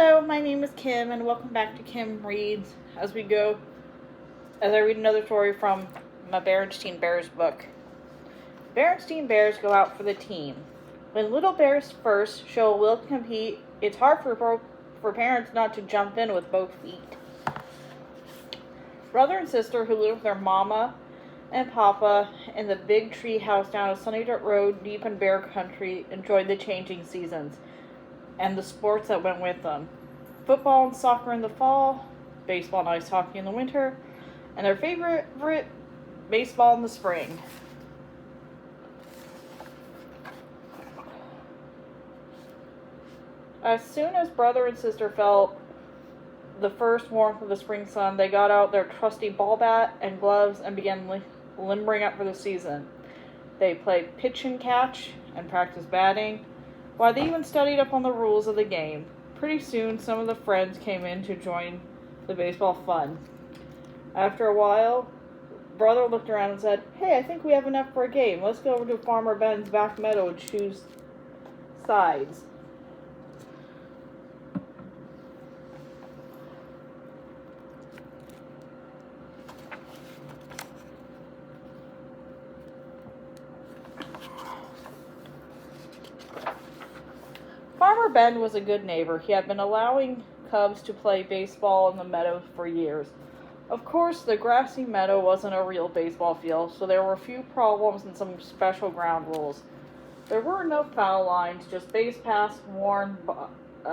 Hello, my name is Kim, and welcome back to Kim Reads as I read another story from my Bearenstain Bears book. Bearenstain Bears go out for the team. When little bears first show a will to compete, it's hard for parents not to jump in with both feet. Brother and sister who live with their mama and papa in the big tree house down a sunny dirt road deep in bear country enjoyed the changing seasons and the sports that went with them. Football and soccer in the fall, baseball and ice hockey in the winter, and their favorite baseball in the spring. As soon as brother and sister felt the first warmth of the spring sun, they got out their trusty ball bat and gloves and began limbering up for the season. They played pitch and catch and practiced batting, while they even studied up on the rules of the game. Pretty soon, some of the friends came in to join the baseball fun. After a while, brother looked around and said, "Hey, I think we have enough for a game. Let's go over to Farmer Ben's back meadow and choose sides." Farmer Ben was a good neighbor. He had been allowing cubs to play baseball in the meadow for years. Of course, the grassy meadow wasn't a real baseball field, so there were a few problems and some special ground rules. There were no foul lines, just base paths worn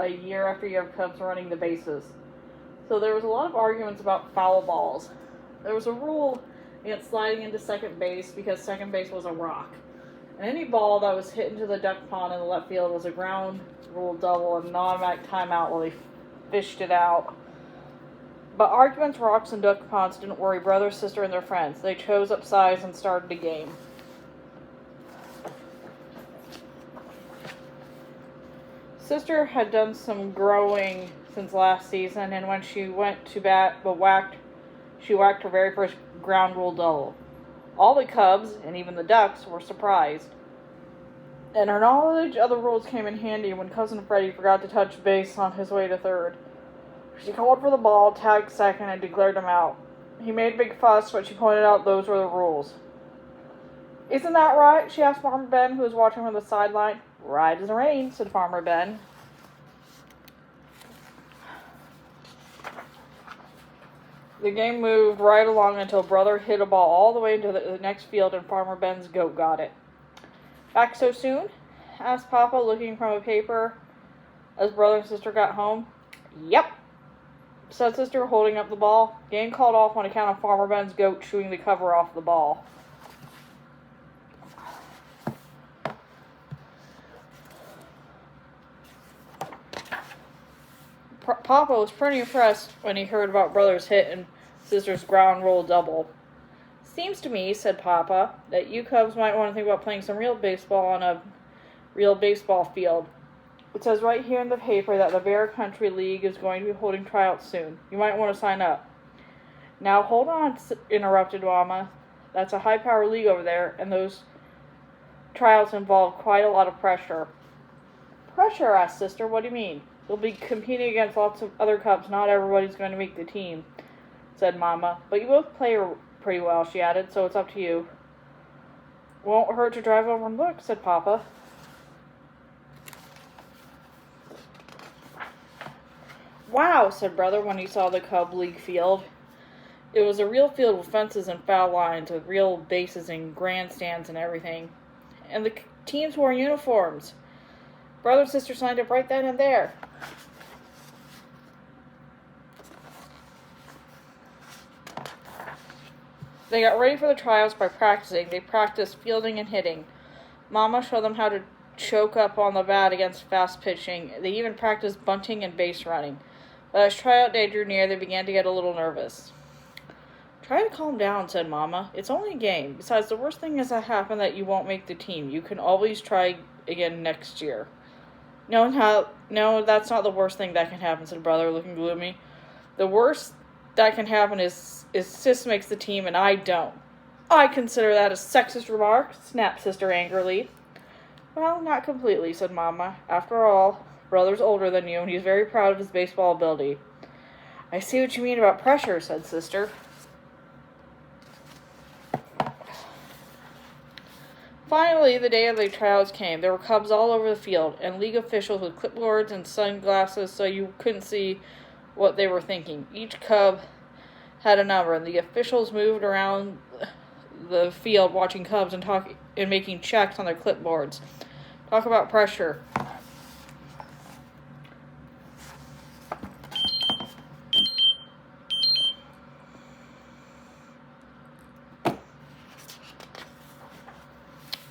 year after year of cubs running the bases. So there was a lot of arguments about foul balls. There was a rule against sliding into second base because second base was a rock. And any ball that was hit into the duck pond in the left field was a ground rule double and an automatic timeout while they fished it out. But arguments, rocks, and duck ponds didn't worry brother, sister, and their friends. They chose up sides and started a game. Sister had done some growing since last season, and when she went to bat she whacked her very first ground rule double. All the cubs, and even the ducks, were surprised. And her knowledge of the rules came in handy when Cousin Freddie forgot to touch base on his way to third. She called for the ball, tagged second, and declared him out. He made a big fuss, but she pointed out those were the rules. "Isn't that right?" she asked Farmer Ben, who was watching from the sideline. "Right as rain," said Farmer Ben. The game moved right along until brother hit a ball all the way into the next field and Farmer Ben's goat got it. "Back so soon?" asked Papa, looking from a paper as brother and sister got home. "Yep," said sister, holding up the ball. Game called off on account of Farmer Ben's goat chewing the cover off the ball. Papa was pretty impressed when he heard about brother's hit and sister's ground rule double. "Seems to me," said Papa, "that you cubs might want to think about playing some real baseball on a real baseball field. It says right here in the paper that the Bear Country League is going to be holding tryouts soon. You might want to sign up." "Now hold on," interrupted Mama. "That's a high-power league over there, and those tryouts involve quite a lot of pressure." "Pressure?" asked sister. "What do you mean?" "You'll be competing against lots of other cubs. Not everybody's going to make the team," said Mama. "But you both play pretty well," she added, "so it's up to you." "Won't hurt to drive over and look," said Papa. "Wow," said brother when he saw the Cub League field. It was a real field with fences and foul lines, with real bases and grandstands and everything. And the teams wore uniforms. Brother and sister signed up right then and there. They got ready for the tryouts by practicing. They practiced fielding and hitting. Mama showed them how to choke up on the bat against fast pitching. They even practiced bunting and base running. But as tryout day drew near, they began to get a little nervous. "Try to calm down," said Mama. "It's only a game. Besides, the worst thing is to happen that you won't make the team. You can always try again next year." No, that's not the worst thing that can happen," said brother, looking gloomy. "The worst that can happen is sis makes the team and I don't." "I consider that a sexist remark," snapped sister angrily. "Well, not completely," said Mama. "After all, Brother's older than you, and he's very proud of his baseball ability. I see what you mean about pressure, said Sister. Finally, the day of the tryouts came. There were Cubs all over the field, and league officials with clipboards and sunglasses so you couldn't see what they were thinking. Each Cub had a number, and the officials moved around the field watching Cubs and making checks on their clipboards. Talk about pressure.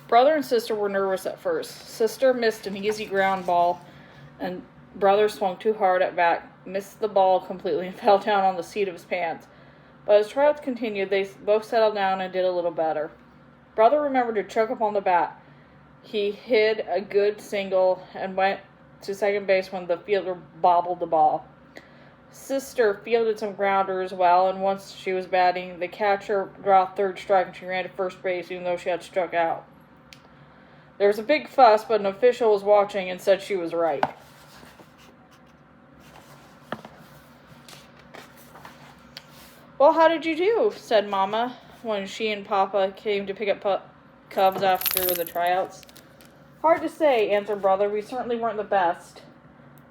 Brother and Sister were nervous at first. Sister missed an easy ground ball, and Brother swung too hard at bat, missed the ball completely, and fell down on the seat of his pants. But as tryouts continued, they both settled down and did a little better. Brother remembered to choke up on the bat. He hit a good single and went to second base when the fielder bobbled the ball. Sister fielded some grounders well, and once she was batting, the catcher dropped third strike and she ran to first base even though she had struck out. There was a big fuss, but an official was watching and said she was right. Well, how did you do? Said Mama when she and Papa came to pick up Cubs after the tryouts. Hard to say, answered Brother. We certainly weren't the best.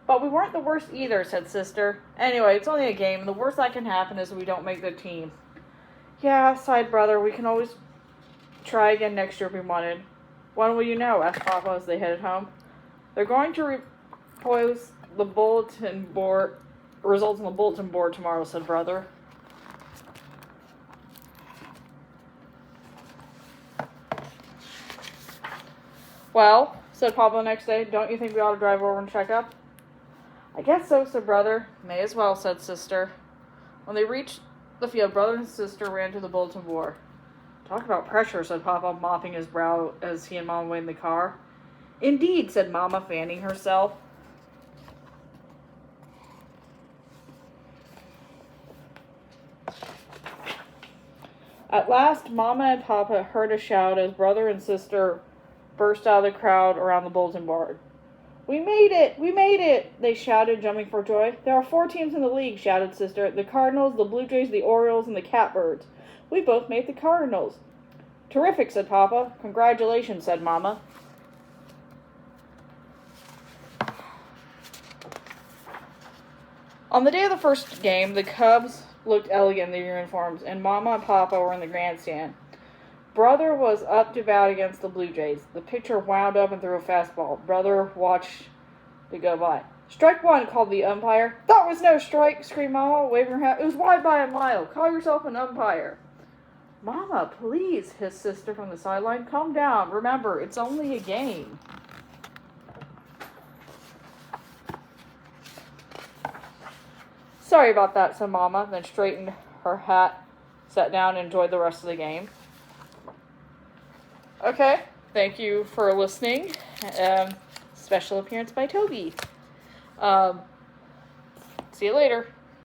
But we weren't the worst either, said Sister. Anyway, it's only a game, and the worst that can happen is we don't make the team. Yeah, sighed Brother. We can always try again next year if we wanted. When will you know? Asked Papa as they headed home. They're going to post the bulletin board results on the bulletin board tomorrow, said Brother. Well, said Papa the next day, don't you think we ought to drive over and check up? I guess so, said Brother. May as well, said Sister. When they reached the field, Brother and Sister ran to the bulletin board. Talk about pressure, said Papa, mopping his brow as he and Mama went in the car. Indeed, said Mama, fanning herself. At last, Mama and Papa heard a shout as Brother and Sister burst out of the crowd around the bulletin board. We made it! We made it! They shouted, jumping for joy. There are 4 teams in the league, shouted Sister. The Cardinals, the Blue Jays, the Orioles, and the Catbirds. We both made the Cardinals. Terrific, said Papa. Congratulations, said Mama. On the day of the first game, the Cubs looked elegant in their uniforms, and Mama and Papa were in the grandstand. Brother was up to bat against the Blue Jays. The pitcher wound up and threw a fastball. Brother watched it go by. Strike 1, called the umpire. That was no strike, screamed Mama, waving her hat. It was wide by a mile. Call yourself an umpire. Mama, please, hissed Sister from the sideline. Calm down. Remember, it's only a game. Sorry about that, said Mama, then straightened her hat, sat down, and enjoyed the rest of the game. Okay, thank you for listening. Special appearance by Tobey. See you later.